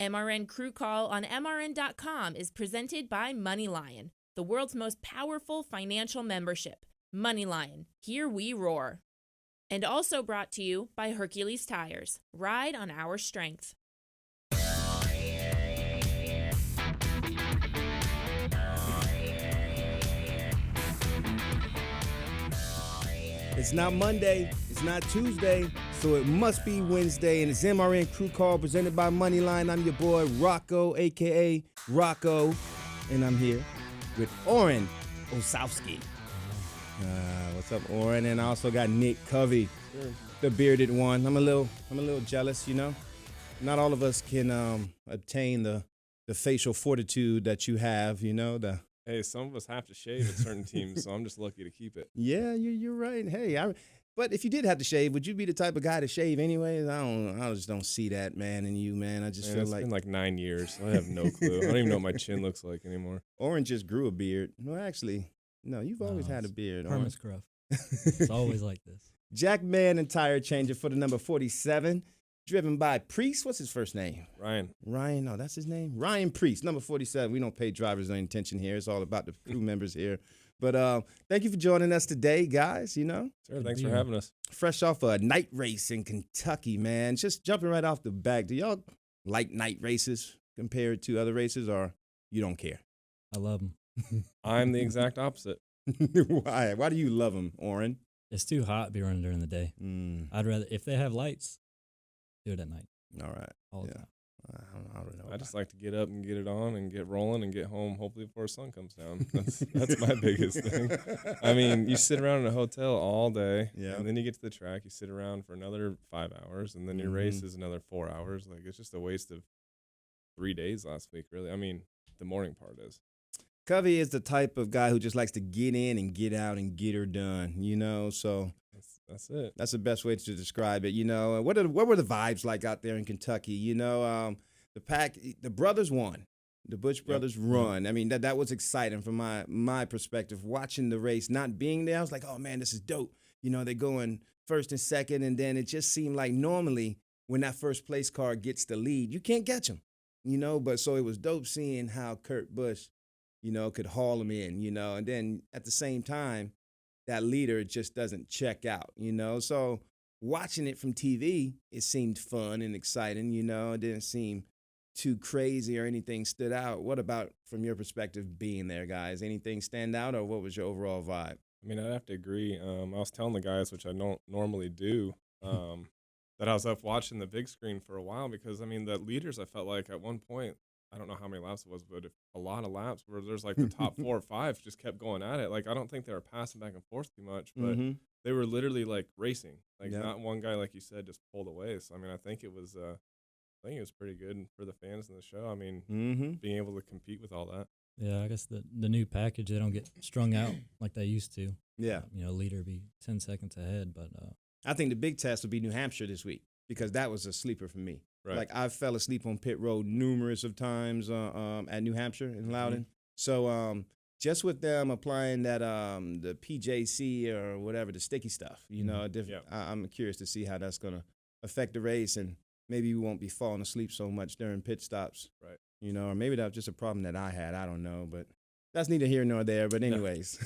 MRN Crew Call on MRN.com is presented by MoneyLion, the world's most powerful financial membership. MoneyLion, here we roar. And also brought to you by Hercules Tires. Ride on our strength. It's not Monday, it's not Tuesday, so it must be Wednesday, and it's MRN Crew Call presented by MoneyLion. I'm your boy, Rocko, a.k.a. Rocko, and I'm here with Orane Ossowski. What's up, Orane? And I also got Nick Covey, the bearded one. I'm a little jealous, you know. Not all of us can obtain the facial fortitude that you have, you know, Hey, some of us have to shave at certain teams, so I'm just lucky to keep it. Yeah, you're right. Hey, but if you did have to shave, would you be the type of guy to shave anyways? I just don't see that, man, in you, man. I just feel it's like been like 9 years. I have no clue. I don't even know what my chin looks like anymore. Orange just grew a beard. Well, actually, no, you've always had a beard. Permanent scruff. It's always like this. Jackman and tire changer for the number 47. Driven by Priest. What's his first name? Ryan. Ryan. No, that's his name. Ryan Priest, number 47. We don't pay drivers any attention here. It's all about the crew members here. But thank you for joining us today, guys. You know, Sure, thanks for having us. fresh off a night race in Kentucky, man. Just jumping right off the back. Do y'all like night races compared to other races, or you don't care? I love them. I'm the exact opposite. Why? Why do you love them, Orane? It's too hot to be running during the day. I'd rather, if they have lights, do it at night. All right. All the time. I don't know. I just like to get up and get it on and get rolling and get home, hopefully before the sun comes down. That's my biggest thing. I mean, you sit around in a hotel all day, and then you get to the track, you sit around for another 5 hours, and then your race is another 4 hours. Like, it's just a waste of 3 days last week, really. I mean, the morning part is. Covey is the type of guy who just likes to get in and get out and get her done, you know, so that's it. That's the best way to describe it, you know. What were the vibes like out there in Kentucky? You know, the brothers won. The Bush brothers run. I mean, that was exciting from my perspective. Watching the race, not being there, I was like, oh, man, this is dope. You know, they're going first and second, and then it just seemed like normally when that first place car gets the lead, you can't catch them, you know. But so it was dope seeing how Kurt Busch, you know, could haul them in, you know. And then at the same time, that leader just doesn't check out, you know. So watching it from TV, it seemed fun and exciting, you know. It didn't seem too crazy or anything stood out. What about from your perspective being there, guys? Anything stand out, or what was your overall vibe? I mean, I'd have to agree. I was telling the guys, which I don't normally do, that I was up watching the big screen for a while because, I mean, the leaders, I felt like at one point, I don't know how many laps it was, but a lot of laps where there's like the top 4 or 5 just kept going at it. Like, I don't think they were passing back and forth too much, but they were literally like racing. Like, not one guy, like you said, just pulled away. So, I mean, I think it was pretty good for the fans in the show. I mean, being able to compete with all that. Yeah, I guess the new package, they don't get strung out like they used to. Yeah. You know, leader be 10 seconds ahead, but I think the big test will be New Hampshire this week because that was a sleeper for me. Right. Like, I fell asleep on pit road numerous of times at New Hampshire in Loudon. So just with them applying that the PJC or whatever, the sticky stuff, you know, I'm curious to see how that's going to affect the race, and maybe we won't be falling asleep so much during pit stops. Right. You know, or maybe that was just a problem that I had. I don't know, but that's neither here nor there. But anyways,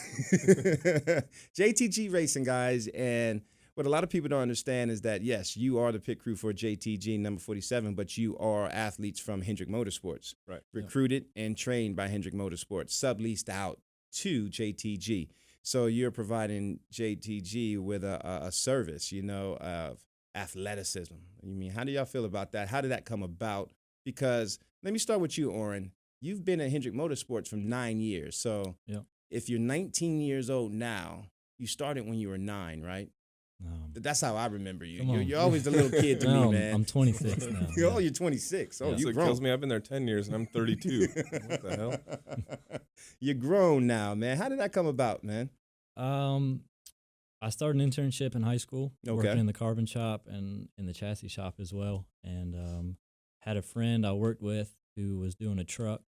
JTG Racing, guys, and what a lot of people don't understand is that, yes, you are the pit crew for JTG number 47, but you are athletes from Hendrick Motorsports. Right. Recruited and trained by Hendrick Motorsports, subleased out to JTG. So you're providing JTG with a service, you know, of athleticism. You mean, how do y'all feel about that? How did that come about? Because let me start with you, Orane. You've been at Hendrick Motorsports for 9 years. So if you're 19 years old now, you started when you were 9, right? That's how I remember you. You're always the little kid to me, man. I'm 26 now. Oh, you're 26. Oh, So it kills me. I've been there 10 years, and I'm 32. What the hell? You're grown now, man. How did that come about, man? I started an internship in high school, working in the carbon shop and in the chassis shop as well, and had a friend I worked with who was doing a truck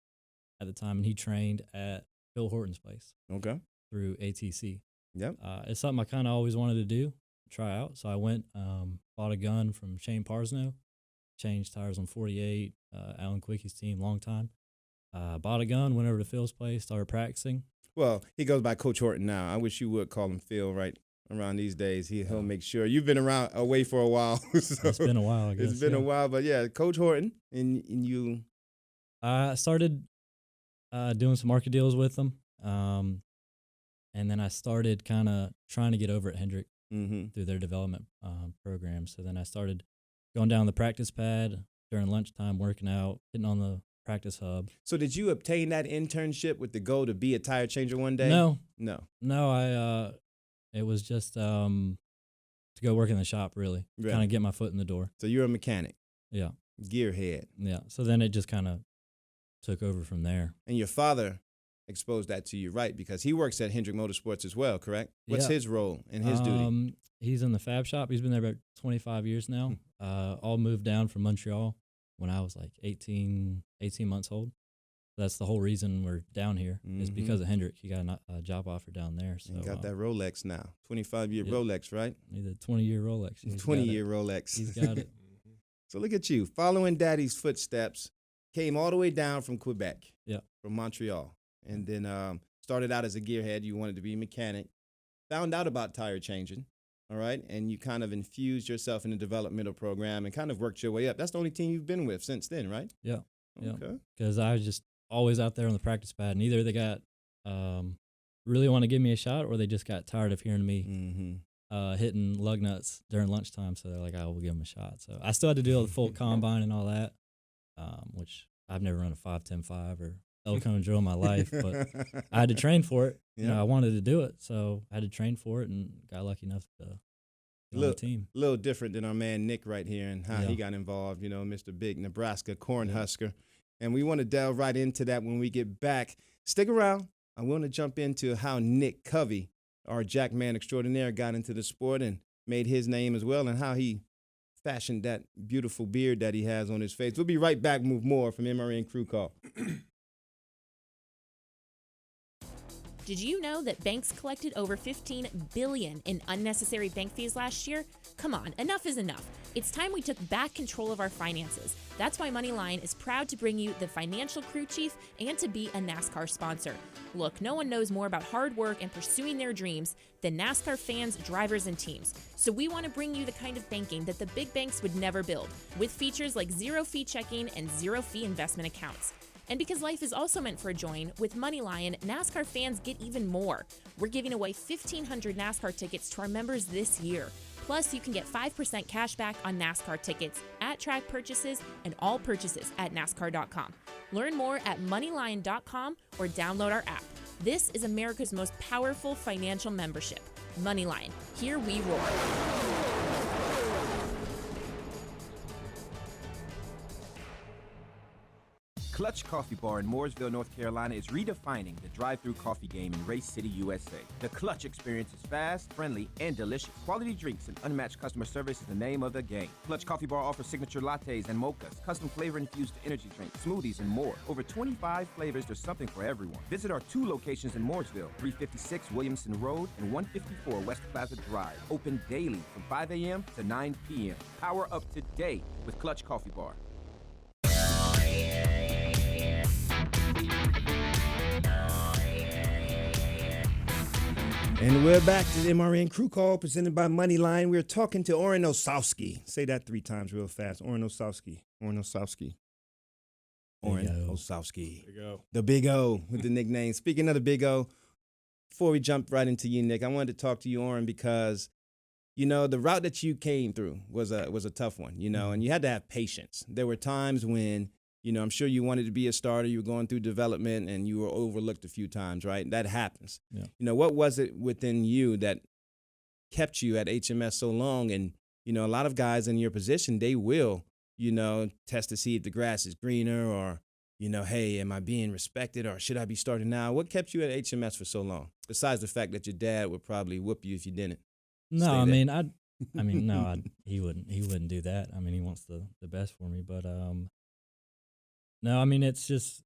at the time, and he trained at Phil Horton's place through ATC. Yep. It's something I kind of always wanted to do, try out. So I went, bought a gun from Shane Parsnow. changed tires on 48, Alan Quickie's team, long time. Bought a gun, went over to Phil's place, started practicing. Well, he goes by Coach Horton now. I wish you would call him Phil right around these days. He'll make sure. You've been away for a while. So it's been a while, I guess. It's been a while, but yeah, Coach Horton and you. I started doing some market deals with them, and then I started kind of trying to get over at Hendrick through their development program. So then I started going down the practice pad during lunchtime, working out, hitting on the practice hub. So did you obtain that internship with the goal to be a tire changer one day? No. No. It was just to go work in the shop, really. Kind of get my foot in the door. So you're a mechanic. Yeah. Gearhead. Yeah. So then it just kind of took over from there. And your father exposed that to you, right? Because he works at Hendrick Motorsports as well, correct? What's his role and his duty? He's in the fab shop. He's been there about 25 years now. All moved down from Montreal when I was like 18 months old. That's the whole reason we're down here is because of Hendrick. He got a job offer down there. So and got that Rolex now, 25-year Rolex, right? Need a 20-year Rolex. 20-year Rolex. He's got it. So look at you, following Daddy's footsteps, came all the way down from Quebec, from Montreal, and then started out as a gearhead. You wanted to be a mechanic, found out about tire changing, all right, and you kind of infused yourself in the developmental program and kind of worked your way up. That's the only team you've been with since then, right? Yeah. Okay. Because I was just always out there on the practice pad, and either they got really want to give me a shot, or they just got tired of hearing me hitting lug nuts during lunchtime. So they're like, "I will give them a shot." So I still had to do the full combine and all that, which I've never run a 5.10.5 or El Cone drill in my life, but I had to train for it. You know, I wanted to do it, so I had to train for it, and got lucky enough to be on the team. A little different than our man Nick right here and how he got involved. You know, Mr. Big Nebraska Cornhusker. And we want to delve right into that when we get back. Stick around. I want to jump into how Nick Covey, our jackman extraordinaire, got into the sport and made his name as well, and how he fashioned that beautiful beard that he has on his face. We'll be right back with more from MRN Crew Call. Did you know that banks collected over $15 billion in unnecessary bank fees last year? Come on, enough is enough. It's time we took back control of our finances. That's why MoneyLion is proud to bring you the Financial Crew Chief and to be a NASCAR sponsor. Look, no one knows more about hard work and pursuing their dreams than NASCAR fans, drivers, and teams. So we want to bring you the kind of banking that the big banks would never build, with features like zero-fee checking and zero-fee investment accounts. And because life is also meant for a join, with MoneyLion, NASCAR fans get even more. We're giving away 1,500 NASCAR tickets to our members this year. Plus, you can get 5% cash back on NASCAR tickets, at-track purchases, and all purchases at NASCAR.com. Learn more at MoneyLion.com or download our app. This is America's most powerful financial membership. MoneyLion. Here we roar. Clutch Coffee Bar in Mooresville, North Carolina is redefining the drive-thru coffee game in Race City, USA. The Clutch experience is fast, friendly, and delicious. Quality drinks and unmatched customer service is the name of the game. Clutch Coffee Bar offers signature lattes and mochas, custom flavor-infused energy drinks, smoothies, and more. Over 25 flavors, there's something for everyone. Visit our 2 locations in Mooresville, 356 Williamson Road and 154 West Plaza Drive. Open daily from 5 a.m. to 9 p.m. Power up today with Clutch Coffee Bar. And we're back to the MRN Crew Call presented by MoneyLion. We're talking to Orane Ossowski. Say that 3 times real fast. Orane Ossowski. Orane Ossowski. Orane Ossowski. Big O. The Big O with the nickname. Speaking of the Big O, before we jump right into you, Nick, I wanted to talk to you, Orane, because, you know, the route that you came through was a tough one, you know, and you had to have patience. There were times when, you know, I'm sure you wanted to be a starter. You were going through development and you were overlooked a few times, right? That happens. Yeah. You know, what was it within you that kept you at HMS so long? And, you know, a lot of guys in your position, they will, you know, test to see if the grass is greener or, you know, hey, am I being respected or should I be starting now? What kept you at HMS for so long? Besides the fact that your dad would probably whoop you if you didn't. No, he wouldn't do that. I mean, he wants the best for me, but no, I mean, it's just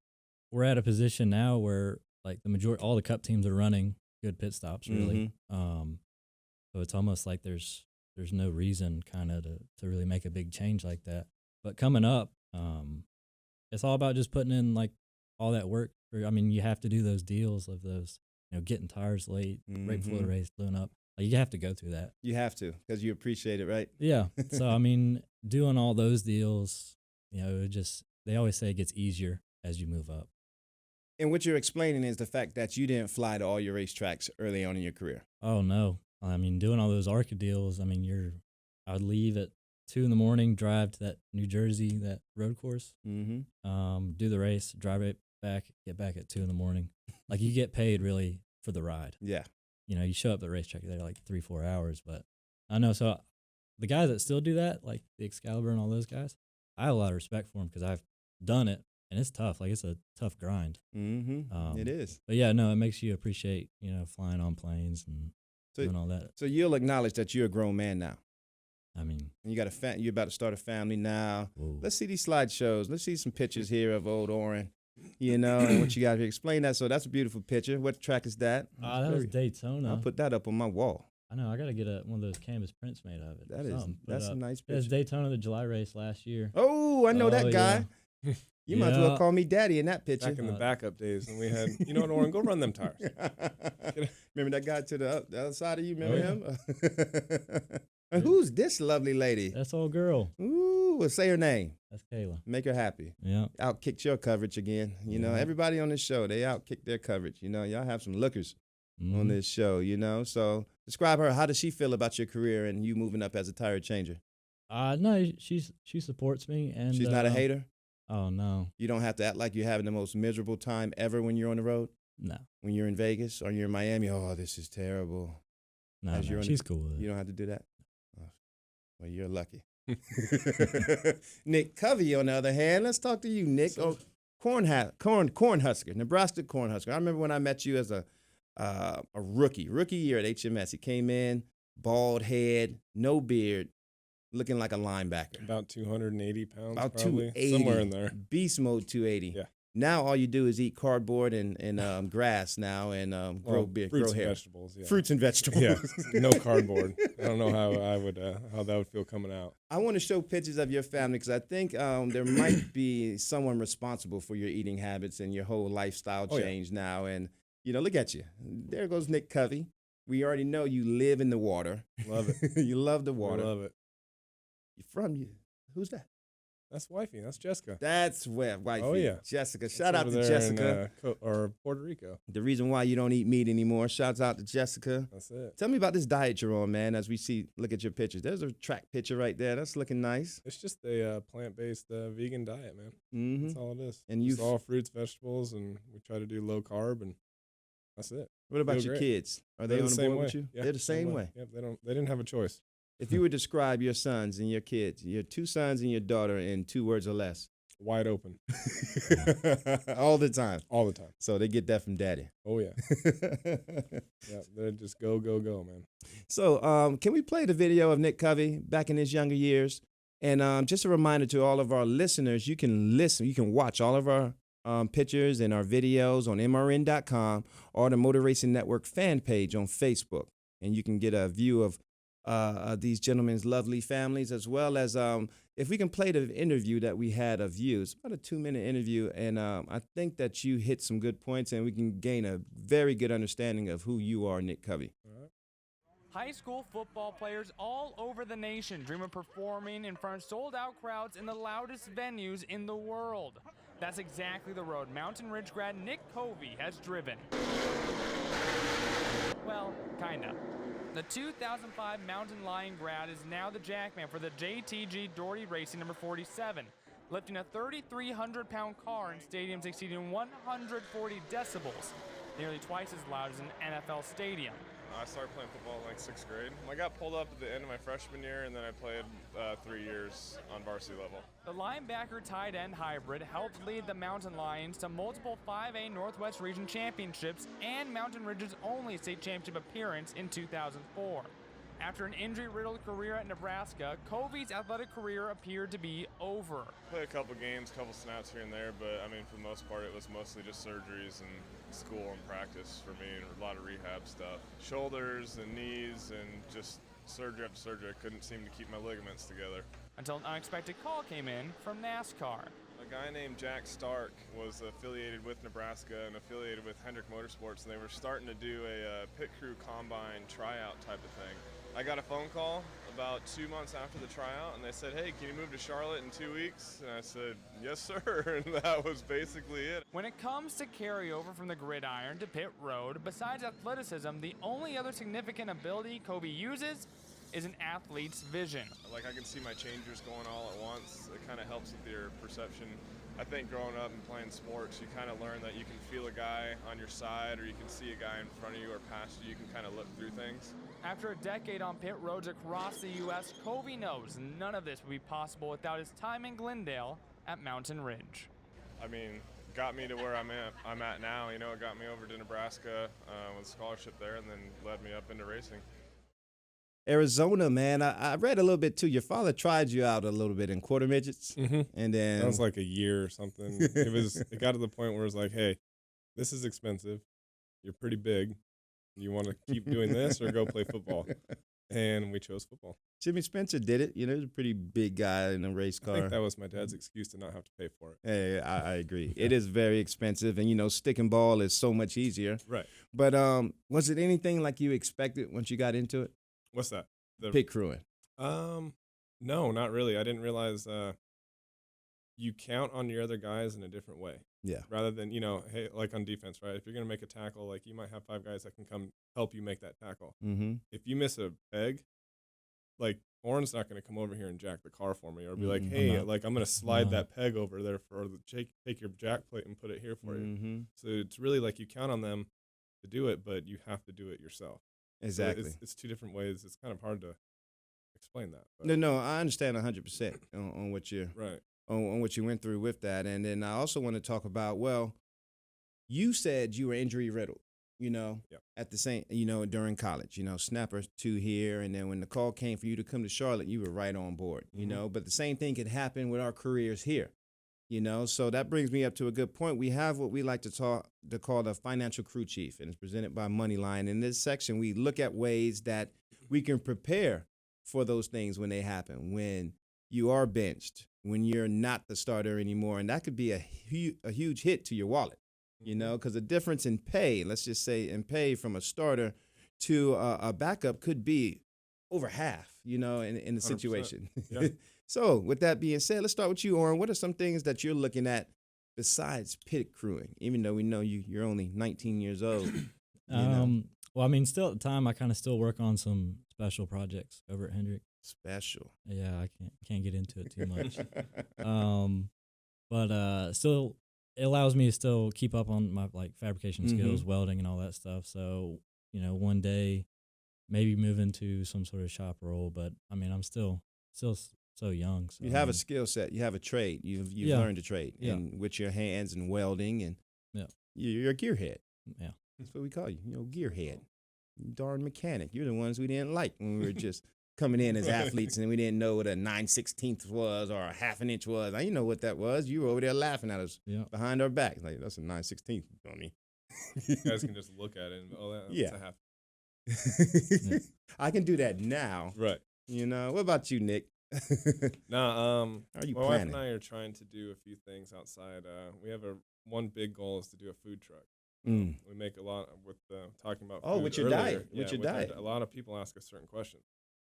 we're at a position now where like all the Cup teams are running good pit stops, really. So it's almost like there's no reason kind of to really make a big change like that. But coming up, it's all about just putting in like all that work. I mean, you have to do those deals of those, getting tires late right before the race, blowing up. Like, you have to go through that. You have to, because you appreciate it, right? Yeah. So, I mean, doing all those deals, they always say it gets easier as you move up. And what you're explaining is the fact that you didn't fly to all your racetracks early on in your career. Oh, no. I mean, doing all those ARCA deals, I mean, I would leave at 2 a.m, drive to that New Jersey, that road course, do the race, drive it back, get back at 2 a.m. Like, you get paid really for the ride. Yeah. You show up at the racetrack, they're like 3-4 hours. But I know, so the guys that still do that, like the Excalibur and all those guys, I have a lot of respect for them because I've done it, and it's tough. Like, it's a tough grind. It is. But yeah, no, it makes you appreciate, flying on planes and doing all that. So you'll acknowledge that you're a grown man now. I mean, and you got you're about to start a family now. Whoa. Let's see these slideshows. Let's see some pictures here of old Orane. And what you got to explain that. So that's a beautiful picture. What track is that? That was Daytona. I'll put that up on my wall. I know. I got to get one of those canvas prints made of it. That's a nice picture. It was Daytona, the July race last year. Oh, I know that guy. Yeah. You might as well call me daddy in that picture. Back in the backup days when we had, Orane, go run them tires. Remember that guy to the other side of you? Remember him? And who's this lovely lady? That's old girl. Ooh, well, say her name. That's Kayla. Make her happy. Yeah. Outkicked your coverage again. Everybody on this show, they outkicked their coverage. Y'all have some lookers on this show, So describe her. How does she feel about your career and you moving up as a tire changer? No, she supports me. And she's not a hater? Oh, no. You don't have to act like you're having the most miserable time ever when you're on the road? No. When you're in Vegas or you're in Miami, oh, this is terrible. No, she's cool with it. You don't have to do that? Oh, well, you're lucky. Nick Covey, on the other hand, let's talk to you, Nick. Cornhusker, Nebraska Cornhusker. I remember when I met you as a rookie year at HMS. He came in, bald head, no beard, looking like a linebacker. About 280 pounds, about probably. 280. Somewhere in there. Beast mode 280. Yeah. Now all you do is eat cardboard and gross now and grow hair. Fruits and vegetables. Yeah. Fruits and vegetables. Yeah, no cardboard. I don't know how how that would feel coming out. I want to show pictures of your family because I think there might be someone responsible for your eating habits and your whole lifestyle change now. And look at you. There goes Nick Covey. We already know you live in the water. Love it. You love the water. I love it. Who's that? That's wifey. That's Jessica. That's where wifey. Oh, yeah. Jessica. Shout out to Jessica. Or Puerto Rico. The reason why you don't eat meat anymore. Shouts out to Jessica. That's it. Tell me about this diet you're on, man, as we look at your pictures. There's a track picture right there. That's looking nice. It's just a plant-based vegan diet, man. Mm-hmm. That's all it is. And it's all fruits, vegetables, and we try to do low carb, and that's it. What about your kids? Are they on the board with you? Yeah, they're the same way. Yep, they didn't have a choice. If you would describe your sons and your kids, your 2 sons and your daughter in 2 words or less. Wide open. All the time. All the time. So they get that from daddy. Oh, yeah. Yeah, they're just go, man. So can we play the video of Nick Covey back in his younger years? And just a reminder to all of our listeners, you can watch all of our pictures and our videos on MRN.com or the Motor Racing Network fan page on Facebook. And you can get a view of these gentlemen's lovely families, as well as if we can play the interview that we had of you. It's about a 2-minute interview, and I think that you hit some good points, and we can gain a very good understanding of who you are, Nick Covey. All right. High school football players all over the nation dream of performing in front of sold-out crowds in the loudest venues in the world. That's exactly the road Mountain Ridge grad Nick Covey has driven. Well, kinda. The 2005 Mountain Lion grad is now the jackman for the JTG Doherty Racing number 47, lifting a 3,300-pound car in stadiums exceeding 140 decibels, nearly twice as loud as an NFL stadium. I started playing football in 6th grade. I got pulled up at the end of my freshman year, and then I played 3 years on varsity level. The linebacker tight end hybrid helped lead the Mountain Lions to multiple 5A Northwest Region championships and Mountain Ridge's only state championship appearance in 2004. After an injury-riddled career at Nebraska, Covey's athletic career appeared to be over. Played a couple games, couple snaps here and there, but for the most part, it was mostly just surgeries and school and practice for me, and a lot of rehab stuff. Shoulders and knees, and just surgery after surgery. I couldn't seem to keep my ligaments together. until an unexpected call came in from NASCAR. A guy named Jack Stark was affiliated with Nebraska and affiliated with Hendrick Motorsports, and they were starting to do a pit crew combine tryout type of thing. I got a phone call about 2 months after the tryout, and they said, hey, can you move to Charlotte in 2 weeks? And I said, yes, sir, and that was basically it. When it comes to carryover from the gridiron to pit road, besides athleticism, the only other significant ability Covey uses is an athlete's vision. Like, I can see my changers going all at once. It kind of helps with your perception. I think growing up and playing sports, you kind of learn that you can feel a guy on your side, or you can see a guy in front of you or past you. You can kind of look through things. After a decade on pit roads across the U.S., Covey knows none of this would be possible without his time in Glendale at Mountain Ridge. I mean, got me to where I'm at now. You know, it got me over to Nebraska with a scholarship there, and then led me up into racing. Arizona, man, I read a little bit too. Your father tried you out a little bit in quarter midgets, and then that was like a year or something. It got to the point where it was like, hey, this is expensive. You're pretty big. You want to keep doing this or go play football? And we chose football. Jimmy Spencer did it. You know, he's a pretty big guy in a race car. I think that was my dad's excuse to not have to pay for it. Hey, I agree. It is very expensive, and, you know, stick and ball is so much easier. Right. But was it anything like you expected once you got into it? What's that? Pit crewing. No, not really. I didn't realize you count on your other guys in a different way. Yeah. Rather than, you know, hey, like on defense, right? If you're going to make a tackle, like, you might have 5 guys that can come help you make that tackle. Mm-hmm. If you miss a peg, like, Orane's not going to come over here and jack the car for me or be like, hey, I'm going to slide that peg over there for take your jack plate and put it here for you. So it's really like you count on them to do it, but you have to do it yourself. Exactly. So it's 2 different ways. It's kind of hard to explain that. But. No, I understand 100% on what you're right. On what you went through with that. And then I also want to talk about, well, you said you were injury riddled, you know, at the same, you know, during college, you know, snapper 2 here. And then when the call came for you to come to Charlotte, you were right on board, you know, but the same thing could happen with our careers here, you know. So that brings me up to a good point. We have what we like to call the financial crew chief, and it's presented by MoneyLion. In this section, we look at ways that we can prepare for those things when they happen, when you are benched, when you're not the starter anymore. And that could be a huge hit to your wallet, you know, because the difference in pay, let's just say in pay from a starter to a backup could be over half, you know, in the situation. Yeah. So with that being said, let's start with you, Orane. What are some things that you're looking at besides pit crewing, even though we know you're only 19 years old? Well, I mean, still at the time, I kind of still work on some special projects over at Hendrick. Special. Yeah, I can't get into it too much. But still, it allows me to still keep up on my fabrication skills, welding, and all that stuff. So, you know, one day maybe move into some sort of shop role. But I mean, I'm still so young. So, you have a skill set. You have a trade. You've learned a trade, and with your hands and welding, and you're a gearhead. Yeah, that's what we call you. You know, gearhead. Darn mechanic. You're the ones we didn't like when we were just coming in as athletes, and we didn't know what a 9/16 was or a half an inch was. I didn't know what that was. You were over there laughing at us behind our back. Like, that's a 9/16, dummy. You guys can just look at it and that's a half. I can do that now. Right. You know, what about you, Nick? How are you my planning? wife and I are trying to do a few things outside. We have one big goal is to do a food truck. We make a lot with talking about food with your earlier. diet. With your diet. A lot of people ask us certain questions.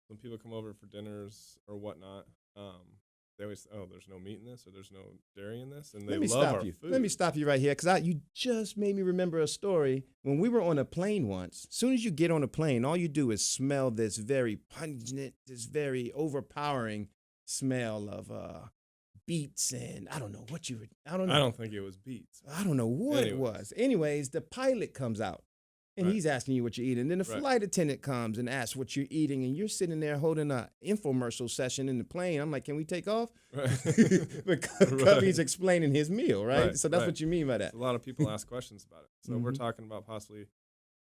When people come over for dinners or whatnot, they always say, oh, there's no meat in this or there's no dairy in this, and they love our food. Let me stop you right here, because you just made me remember a story. When we were on a plane once, as soon as you get on a plane, all you do is smell this very pungent, this very overpowering smell of beets, and I don't know what you would. I don't know. I don't think it was beets. I don't know what it was. Anyways, the pilot comes out, and he's asking you what you're eating. Then the flight attendant comes and asks what you're eating, and you're sitting there holding an infomercial session in the plane. I'm like, can we take off? Because Covey's explaining his meal, right? So that's what you mean by that. So a lot of people ask questions about it. So we're talking about possibly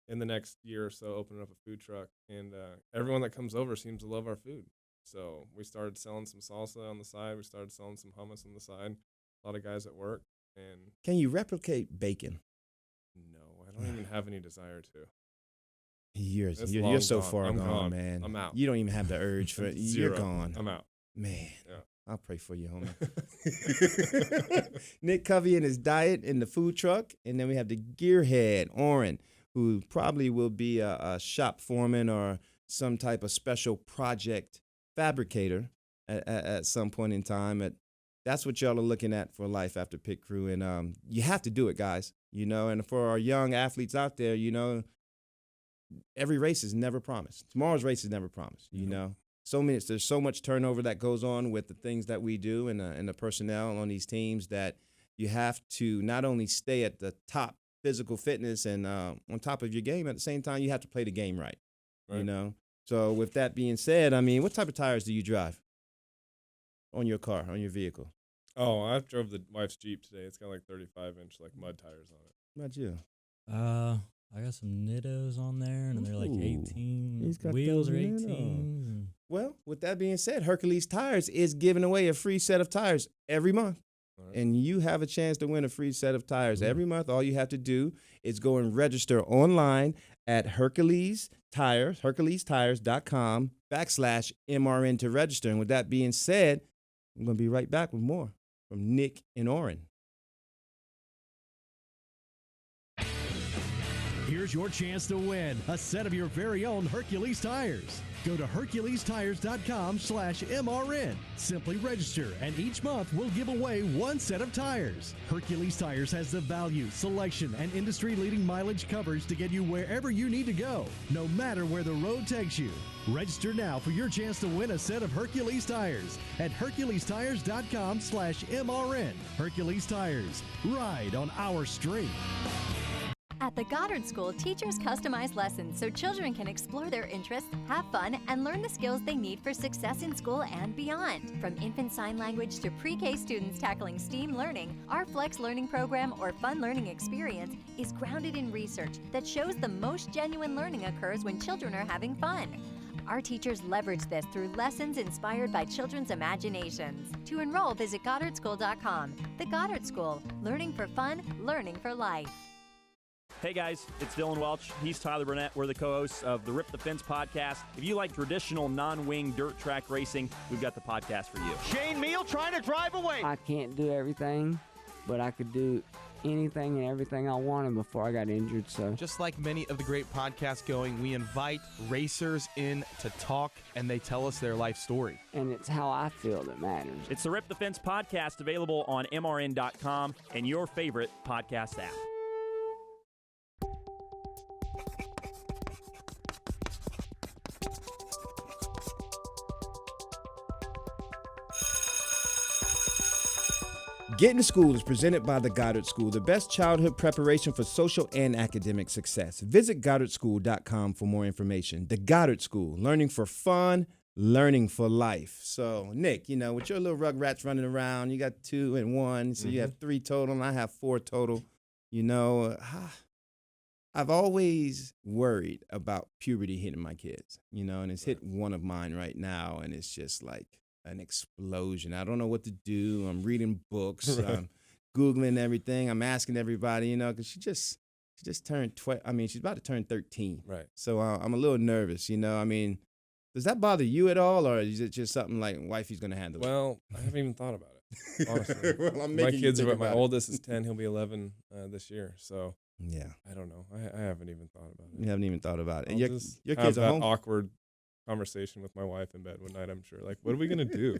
in the next year or so opening up a food truck, and everyone that comes over seems to love our food. So we started selling some salsa on the side. We started selling some hummus on the side. A lot of guys at work. And can you replicate bacon? No, I don't even have any desire to. You're so far gone, man. I'm out. You don't even have the urge for it. You're gone. I'm out. Man, Yeah. I'll pray for you, homie. Nick Covey and his diet in the food truck. And then we have the gearhead, Orane, who probably will be a shop foreman or some type of special project fabricator at some point in time. That's what y'all are looking at for life after Pit Crew. And you have to do it, guys. And for our young athletes out there, every race is never promised. Tomorrow's race is never promised, There's so much turnover that goes on with the things that we do and the personnel on these teams that you have to not only stay at the top physical fitness and on top of your game, at the same time, you have to play the game right. So with that being said, what type of tires do you drive on your car, on your vehicle? Oh, I drove the wife's Jeep today. It's got like 35-inch mud tires on it. How about you? I got some Nittos on there, and they're like Ooh, 18. he's got Wheels those are Nittos. 18. Well, with that being said, Hercules Tires is giving away a free set of tires every month. Right. And you have a chance to win a free set of tires every month. All you have to do is go and register online at herculestires.com/MRN to register. And with that being said, I'm going to be right back with more from Nick and Orane. Here's your chance to win a set of your very own Hercules tires. Go to herculestires.com/MRN. Simply register, and each month we'll give away one set of tires. Hercules Tires has the value, selection, and industry-leading mileage coverage to get you wherever you need to go, no matter where the road takes you. Register now for your chance to win a set of Hercules tires at herculestires.com/MRN. Hercules Tires. Ride on our street. At the Goddard School, teachers customize lessons so children can explore their interests, have fun, and learn the skills they need for success in school and beyond. From infant sign language to pre-K students tackling STEAM learning, our Flex Learning Program or Fun Learning Experience is grounded in research that shows the most genuine learning occurs when children are having fun. Our teachers leverage this through lessons inspired by children's imaginations. To enroll, visit GoddardSchool.com. The Goddard School, learning for fun, learning for life. Hey guys, it's Dylan Welch. He's Tyler Burnett. We're the co-hosts of the Rip the Fence podcast. If you like traditional non-wing dirt track racing, we've got the podcast for you. Shane Meal trying to drive away. I can't do everything, but I could do anything and everything I wanted before I got injured. So just like many of the great podcasts going, we invite racers in to talk, and they tell us their life story. And it's how I feel that matters. It's the Rip the Fence podcast, available on MRN.com and your favorite podcast app. Getting to School is presented by the Goddard School, the best childhood preparation for social and academic success. Visit GoddardSchool.com for more information. The Goddard School, learning for fun, learning for life. So, Nick, with your little rugrats running around, you got 2 and 1, so you have 3 total, and I have 4 total. I've always worried about puberty hitting my kids, and it's hit one of mine right now, and it's just like an explosion. I don't know what to do. I'm reading books. I'm Googling everything. I'm asking everybody, because she just turned 12. She's about to turn 13. Right. So I'm a little nervous, does that bother you at all, or is it just something like wifey's going to handle it? Well, I haven't even thought about it, honestly. Well, my kids are, my oldest is 10. He'll be 11 this year. So yeah, I don't know. I haven't even thought about it. You haven't even thought about it. And your kids are home? Awkward conversation with my wife in bed one night, I'm sure. Like, what are we going to do?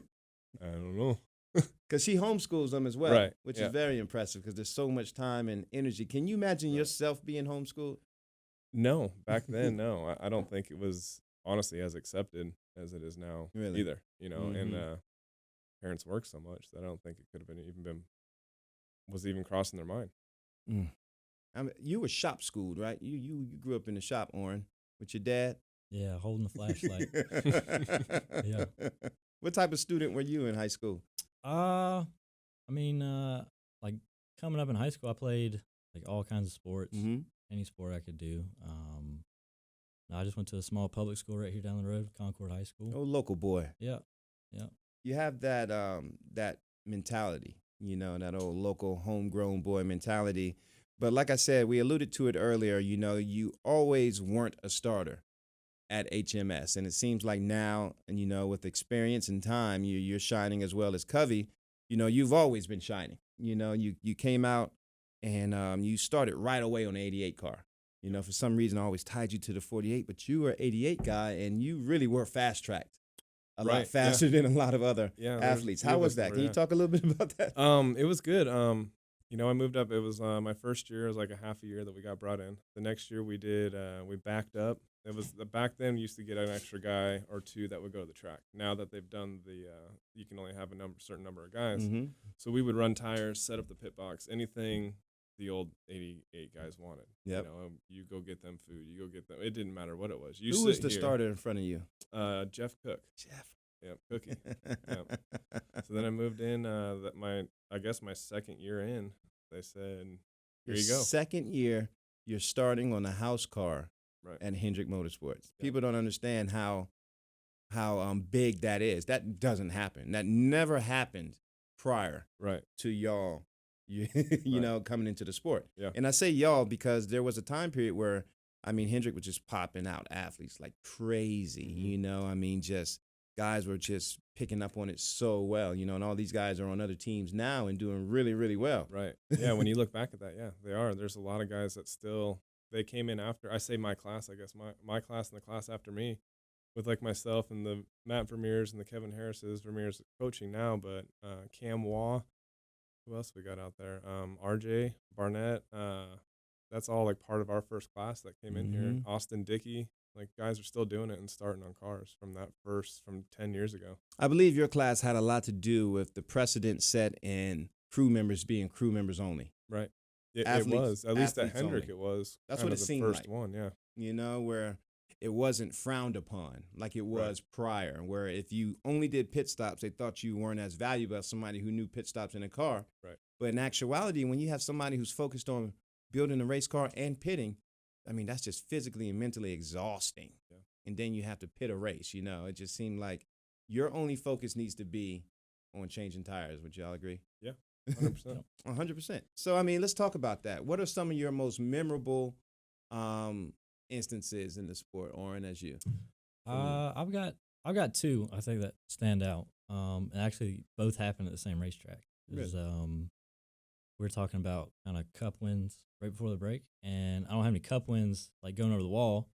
I don't know. Because she homeschools them as well, right, which is very impressive because there's so much time and energy. Can you imagine yourself being homeschooled? No, back then, no. I don't think it was honestly as accepted as it is now either, and parents work so much that I don't think it could have was even crossing their mind. You were shop schooled, right? You grew up in the shop, Orane, with your dad? Yeah, holding the flashlight. Yeah. What type of student were you in high school? Like coming up in high school, I played like all kinds of sports, any sport I could do. I just went to a small public school right here down the road, Concord High School. Oh, local boy. Yeah. You have that that mentality, that old local homegrown boy mentality. But like I said, we alluded to it earlier, you always weren't a starter. at HMS. And it seems like now, and you know, with experience and time, you're shining as well as Covey. You know, you've always been shining. You know, you came out and you started right away on the 88 car. You know, for some reason, I always tied you to the 48, but you were an 88 guy, and you really were fast-tracked a lot faster than a lot of other athletes. How was that? Can you talk a little bit about that? It was good. You know, I moved up. It was my first year. It was like a half a year that we got brought in. The next year we did, we backed up. It was back then we used to get an extra guy or two that would go to the track. Now that they've done the, you can only have a certain number of guys. Mm-hmm. So we would run tires, set up the pit box, anything the old 88 guys wanted. Yep. You know, you go get them food. You go get them. It didn't matter what it was. Who was the starter in front of you? Jeff Cook. Jeff. Yep, Cookie. Yep. So then I moved in. I guess my second year in, they said, "Here you go." Second year, you're starting on a house car at Hendrick Motorsports. Yep. People don't understand how big that is. That doesn't happen. That never happened prior to y'all. You know, coming into the sport. Yeah. And I say y'all because there was a time period where, I mean, Hendrick was just popping out athletes like crazy. Mm-hmm. You know, I mean, just guys were just picking up on it so well, you know, and all these guys are on other teams now and doing really, really well. Right. Yeah, when you look back at that, yeah, they are. There's a lot of guys that still, they came in after, I say my class, I guess, my class and the class after me, with like myself and the Matt Vermeers and the Kevin Harris's. Vermeers coaching now, but Cam Waugh, who else we got out there? RJ, Barnett, that's all like part of our first class that came in here. Austin Dickey. Like, guys are still doing it and starting on cars from 10 years ago. I believe your class had a lot to do with the precedent set in crew members being crew members only. Right. It was. At least at Hendrick, it was. That's what it seemed like. The first one, yeah. You know, where it wasn't frowned upon like it was prior, where if you only did pit stops, they thought you weren't as valuable as somebody who knew pit stops in a car. Right. But in actuality, when you have somebody who's focused on building a race car and pitting, I mean, that's just physically and mentally exhausting. Yeah. And then you have to pit a race, you know. It just seemed like your only focus needs to be on changing tires. Would y'all agree? Yeah, 100%. 100%. So, I mean, let's talk about that. What are some of your most memorable instances in the sport, Orane, as you? I've got two, I think, that stand out. And actually, both happened at the same racetrack. We were talking about kind of cup wins right before the break, and I don't have any cup wins like going over the wall,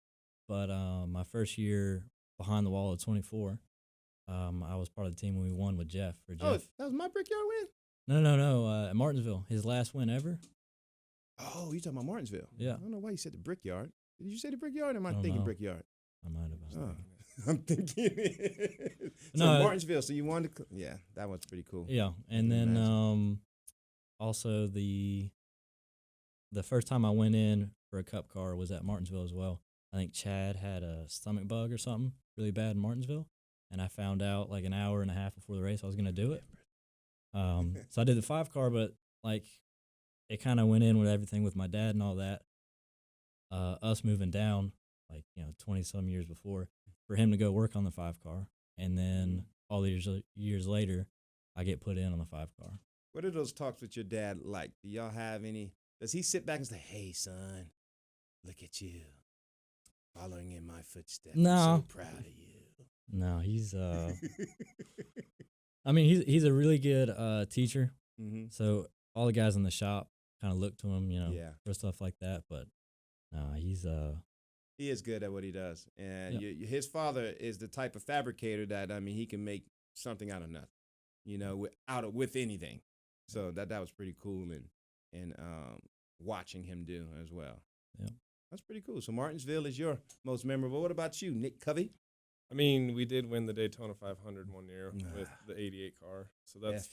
but my first year behind the wall at 24, I was part of the team when we won with Jeff. Oh, that was my Brickyard win? No, at Martinsville, his last win ever. Oh, you talking about Martinsville? Yeah. I don't know why you said the Brickyard. Did you say the Brickyard, or am I thinking Brickyard? I might have. I'm thinking it. So No, Martinsville, so you wanted to, yeah, that was pretty cool. Yeah, and then also the first time I went in for a cup car was at Martinsville as well. I think Chad had a stomach bug or something really bad in Martinsville, and I found out like an hour and a half before the race I was going to do it. So I did the 5 car, but like it kind of went in with everything with my dad and all that. Us moving down, like, 20-some years before, for him to go work on the 5 car, and then all these years later, I get put in on the 5 car. What are those talks with your dad like? Do y'all have any? Does he sit back and say, "Hey, son, look at you, following in my footsteps. No. I'm so proud of you." No, he's I mean, he's a really good teacher. Mm-hmm. So all the guys in the shop kind of look to him, Yeah. for stuff like that. But no, he's He is good at what he does, and Yeah. his father is the type of fabricator that, I mean, he can make something out of nothing, with anything. So that was pretty cool, and watching him do as well. Yeah, that's pretty cool. So Martinsville is your most memorable. What about you, Nick Covey? I mean, we did win the Daytona 500 one year with the 88 car. So that's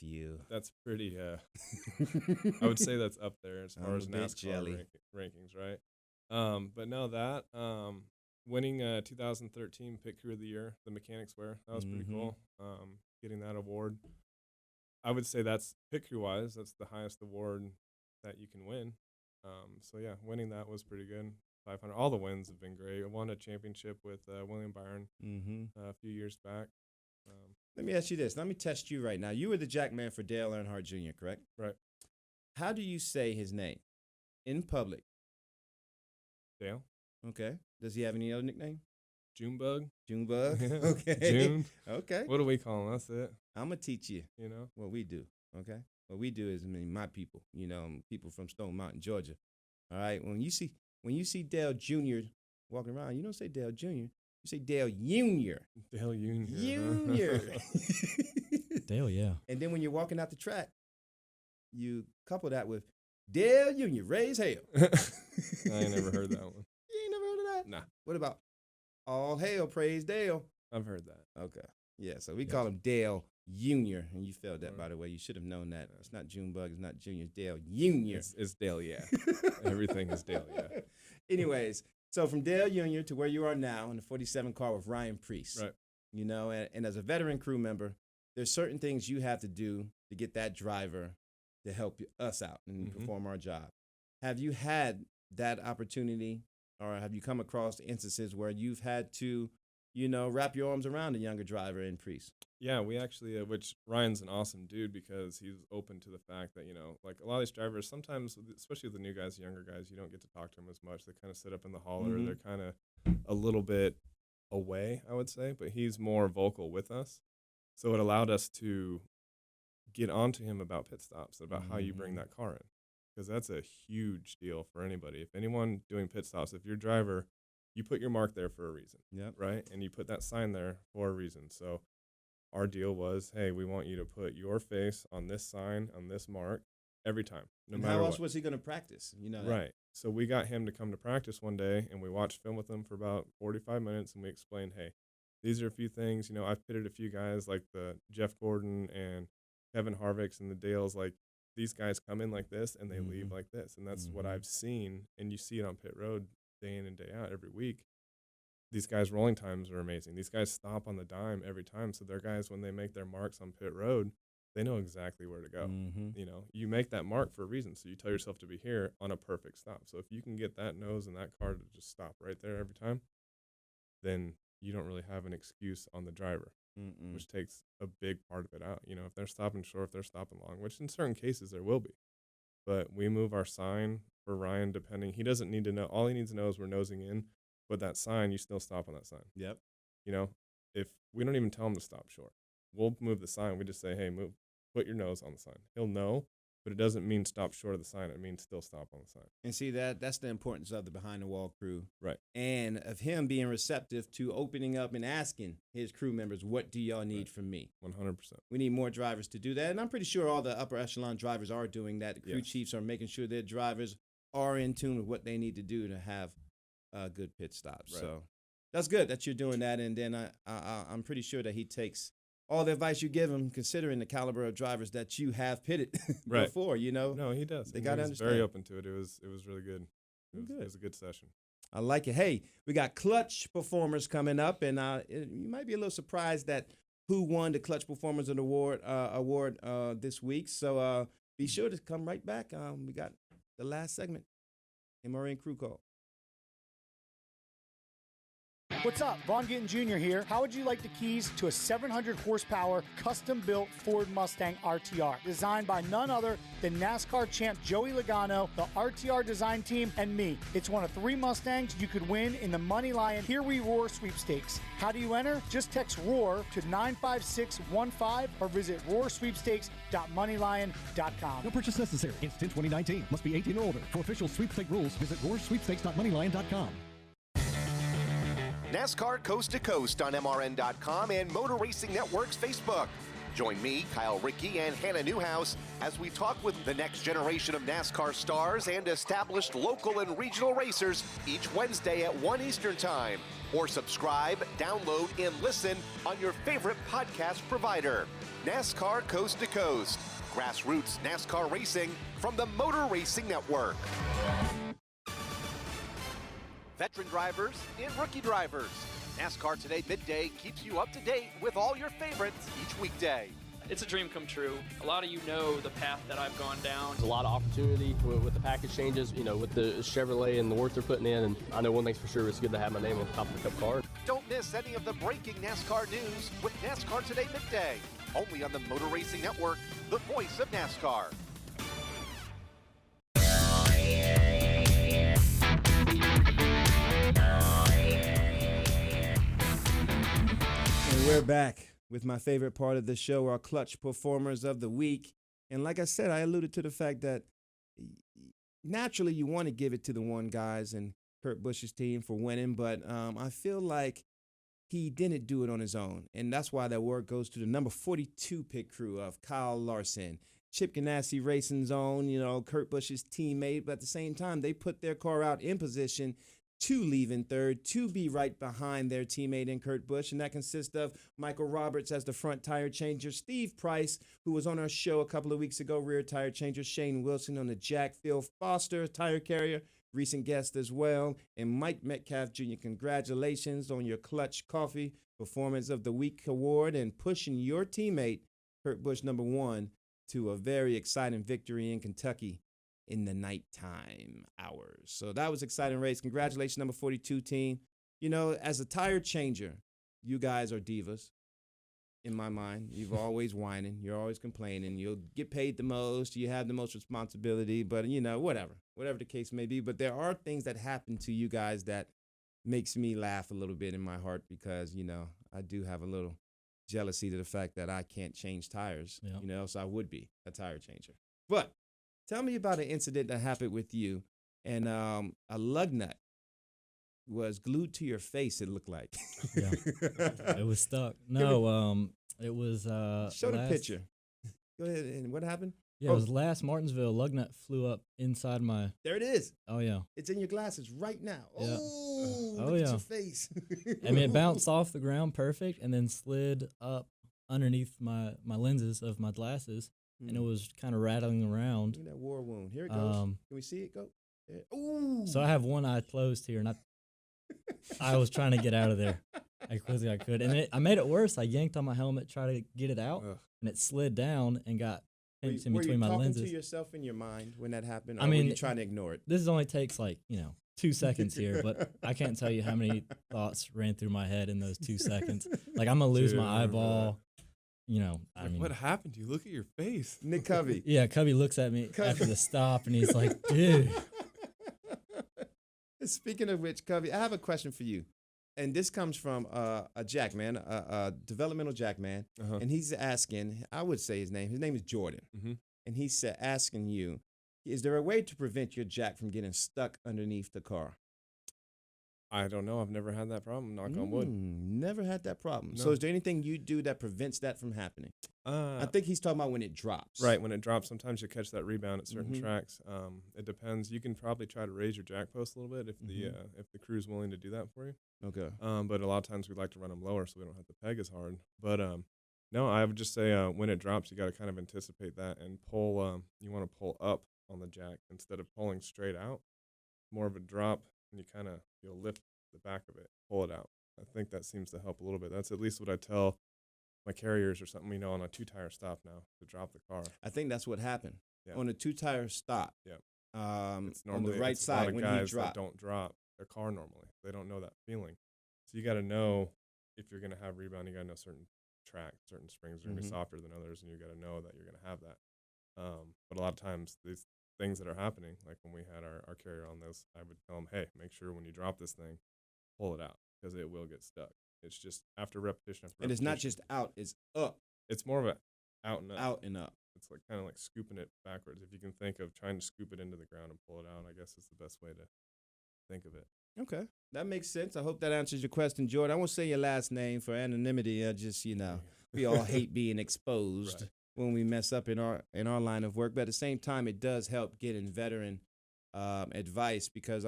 that's pretty, I would say that's up there as far as NASCAR rankings, right? But no, that, winning 2013 Pit Crew of the Year, the Mechanics Wear, that was pretty cool. Getting that award. I would say that's Pit Crew wise, that's the highest award that you can win. So yeah, winning that was pretty good. 500. All the wins have been great. I won a championship with William Byron a few years back. Let me ask you this. Let me test you right now. You were the jackman for Dale Earnhardt Jr., correct? Right. How do you say his name in public? Dale. Okay. Does he have any other nickname? Junebug. Junebug. Yeah. Okay. June. Okay. What do we call them? That's it. I'm gonna teach you. You know what we do. Okay. What we do is, my people. People from Stone Mountain, Georgia. All right. When you see Dale Jr. walking around, you don't say Dale Jr. You say Dale Jr. Dale Jr. Jr. Dale, yeah. And then when you're walking out the track, you couple that with Dale Jr. Raise hell. I ain't never heard that one. You ain't never heard of that? Nah. What about all hail, praise Dale? I've heard that. Okay. Yeah, so we call him Dale Jr. And you failed that, by the way. You should have known that. It's not Junebug. It's not Junior. It's Dale Jr. It's Dale, yeah. Everything is Dale, yeah. Anyways, so from Dale Jr. to where you are now in the 47 car with Ryan Priest. Right. And as a veteran crew member, there's certain things you have to do to get that driver to help us out and perform our job. Have you had that opportunity, or have you come across instances where you've had to, wrap your arms around a younger driver in Priest? Yeah, we actually, which Ryan's an awesome dude because he's open to the fact that, like a lot of these drivers, sometimes, especially with the new guys, younger guys, you don't get to talk to them as much. They kind of sit up in the hauler. They're kind of a little bit away, I would say, but he's more vocal with us. So it allowed us to get onto him about pit stops, about how you bring that car in, because that's a huge deal for anybody. If anyone doing pit stops, if your driver, you put your mark there for a reason, right? And you put that sign there for a reason. So our deal was, hey, we want you to put your face on this sign, on this mark, every time, no matter what. How else was he going to practice? Right. So we got him to come to practice one day, and we watched film with him for about 45 minutes, and we explained, hey, these are a few things. I've pitted a few guys like the Jeff Gordon and Kevin Harvick's and the Dales. Like, these guys come in like this, and they leave like this. And that's what I've seen, and you see it on pit road day in and day out every week. These guys' rolling times are amazing. These guys stop on the dime every time. So they're guys, when they make their marks on pit road, they know exactly where to go. You make that mark for a reason. So you tell yourself to be here on a perfect stop. So if you can get that nose and that car to just stop right there every time, then you don't really have an excuse on the driver, which takes a big part of it out. If they're stopping short, if they're stopping long, which in certain cases there will be. But we move our sign for Ryan depending. He doesn't need to know. All he needs to know is we're nosing in. But that sign, you still stop on that sign. Yep. If we don't even tell him to stop short, we'll move the sign. We just say, hey, move, put your nose on the sign. He'll know, but it doesn't mean stop short of the sign. It means still stop on the sign. And see, that's the importance of the behind-the-wall crew. Right. And of him being receptive to opening up and asking his crew members, what do y'all need from me? 100%. We need more drivers to do that. And I'm pretty sure all the upper echelon drivers are doing that. The crew chiefs are making sure their drivers are in tune with what they need to do to have good pit stops. Right. So that's good that you're doing that. And then I'm pretty sure that he takes all the advice you give him, considering the caliber of drivers that you have pitted before, No, he does. They got to understand. Very open to it. It was really good. It was a good session. I like it. Hey, we got clutch performers coming up, and you might be a little surprised that who won the Clutch Performers Award this week. So be sure to come right back. We got the last segment, MRN Crew Call. What's up? Vaughn Gittin Jr. here. How would you like the keys to a 700 horsepower custom-built Ford Mustang RTR designed by none other than NASCAR champ Joey Logano, the RTR design team, and me? It's one of 3 Mustangs you could win in the MoneyLion Here We Roar sweepstakes. How do you enter? Just text ROAR to 95615 or visit roarsweepstakes.moneylion.com. No purchase necessary. Instant 2019. Must be 18 or older. For official sweepstake rules, visit roarsweepstakes.moneylion.com. NASCAR Coast to Coast on MRN.com and Motor Racing Network's Facebook. Join me, Kyle Rickey, and Hannah Newhouse as we talk with the next generation of NASCAR stars and established local and regional racers each Wednesday at 1 Eastern Time. Or subscribe, download, and listen on your favorite podcast provider. NASCAR Coast to Coast. Grassroots NASCAR racing from the Motor Racing Network. Veteran drivers and rookie drivers. NASCAR Today Midday keeps you up to date with all your favorites each weekday. It's a dream come true. A lot of you know the path that I've gone down. There's a lot of opportunity with the package changes, with the Chevrolet and the work they're putting in. And I know one thing's for sure, it's good to have my name on top of the Cup car. Don't miss any of the breaking NASCAR news with NASCAR Today Midday. Only on the Motor Racing Network, the voice of NASCAR. we're back with my favorite part of the show, our clutch performers of the week. And like I said, I alluded to the fact that naturally you want to give it to the one guys and Kurt Busch's team for winning, but I feel like he didn't do it on his own. And that's why that award goes to the number 42 pit crew of Kyle Larson. Chip Ganassi Racing's own, Kurt Busch's teammate, but at the same time, they put their car out in position to leave in third, to be right behind their teammate in Kurt Busch, and that consists of Michael Roberts as the front tire changer, Steve Price, who was on our show a couple of weeks ago, rear tire changer, Shane Wilson on the jack, Phil Foster, tire carrier, recent guest as well, and Mike Metcalf Jr., congratulations on your Clutch Coffee Performance of the Week award and pushing your teammate, Kurt Busch, number 1, to a very exciting victory in Kentucky in the nighttime hours. So that was an exciting race. Congratulations, number 42 team. As a tire changer, you guys are divas in my mind. You've always whining. You're always complaining. You'll get paid the most. You have the most responsibility, but, whatever the case may be. But there are things that happen to you guys that makes me laugh a little bit in my heart because, I do have a little jealousy to the fact that I can't change tires, else I would be a tire changer. But tell me about an incident that happened with you and a lug nut was glued to your face, it looked like. Yeah, it was stuck. No, it was show the picture. Go ahead. And what happened? Yeah, it was last Martinsville. Lug nut flew up inside my. There it is. Oh yeah, it's in your glasses right now. Yeah. Look at your face. I mean, it bounced off the ground perfect and then slid up underneath my lenses of my glasses, and it was kind of rattling around. Look at that war wound. Here it goes. Can we see it go? Yeah. Ooh. So I have one eye closed here, and I was trying to get out of there as quickly as I could, and I made it worse. I yanked on my helmet, tried to get it out, and it slid down and got pinched in between my lenses. Were you talking to yourself in your mind when that happened, or I mean, were you trying to ignore it? This only takes 2 seconds here, but I can't tell you how many thoughts ran through my head in those 2 seconds. Like, I'm going to lose my eyeball. What happened to you? Look at your face. Nick Covey. Yeah, Covey looks at me after the stop, and he's like, dude. Speaking of which, Covey, I have a question for you. And this comes from a jack man, a developmental jack man. And he's asking, I would say his name is Jordan. And he's asking you, is there a way to prevent your jack from getting stuck underneath the car? I don't know. I've never had that problem. Knock on wood. Never had that problem. No. So is there anything you do that prevents that from happening? I think he's talking about when it drops. Right, when it drops. Sometimes you catch that rebound at certain tracks. It depends. You can probably try to raise your jack post a little bit if the crew's willing to do that for you. Okay. But a lot of times we like to run them lower so we don't have to peg as hard. But no, I would just say when it drops, you got to kind of anticipate that and pull. You want to pull up on the jack instead of pulling straight out. More of a drop, and you'll lift the back of it, pull it out. I think that seems to help a little bit. That's at least what I tell my carriers or something, on a 2-tire stop now to drop the car. I think that's what happened on a 2-tire stop. Yeah. It's on the right side when he dropped. Don't drop their car normally. They don't know that feeling. So you got to know if you're going to have rebound. You got to know certain springs are going to be softer than others, and you got to know that you're going to have that. But a lot of times these things that are happening, like when we had our carrier on this, I would tell them, hey, make sure when you drop this thing, pull it out because it will get stuck. It's just after repetition. And it's not just out, it's up. It's more of a out and up. Out and up. It's like kind of like scooping it backwards. If you can think of trying to scoop it into the ground and pull it out, I guess is the best way to think of it. Okay. That makes sense. I hope that answers your question, Jordan. I won't say your last name for anonymity. We all hate being exposed when we mess up in our line of work. But at the same time, it does help getting veteran advice because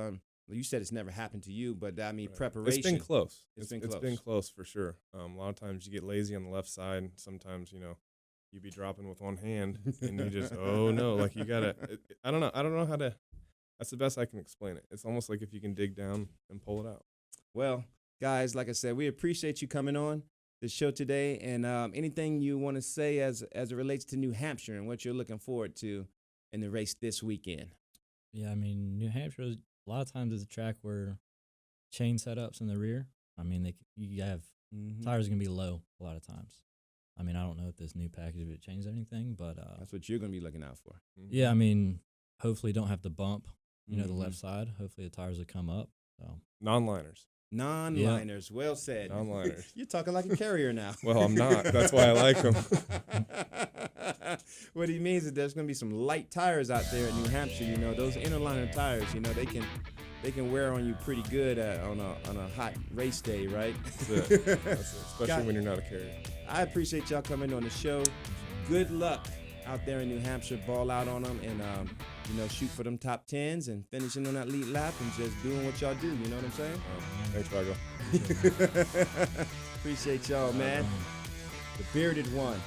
you said it's never happened to you, but I mean, preparation. It's been close. It's been close for sure. A lot of times you get lazy on the left side. Sometimes, you be dropping with one hand and you just, oh no, like you gotta, I don't know how to, that's the best I can explain it. It's almost like if you can dig down and pull it out. Well, guys, like I said, we appreciate you coming on the show today, and anything you want to say as it relates to New Hampshire and what you're looking forward to in the race this weekend. Yeah, I mean, New Hampshire is, a lot of times is a track where chain setups in the rear. I mean, you have tires are going to be low a lot of times. I mean, I don't know if this new package if it changed anything, but that's what you're going to be looking out for. Yeah, I mean, hopefully don't have to bump, the left side. Hopefully the tires will come up. So non-liners. Non-liners. Well said. Non-liners. You're talking like a carrier now. Well, I'm not. That's why I like them. What he means is there's going to be some light tires out there in New Hampshire. You know, those inner liner tires, you know, they can wear on you pretty good on a hot race day, right? That's it. That's it. Especially when you're not a carrier. I appreciate y'all coming on the show. Good luck out there in New Hampshire. Ball out on them and, shoot for them top 10s and finishing on that lead lap and just doing what y'all do. You know what I'm saying? Thanks, Rocko. Appreciate y'all, man. The bearded one.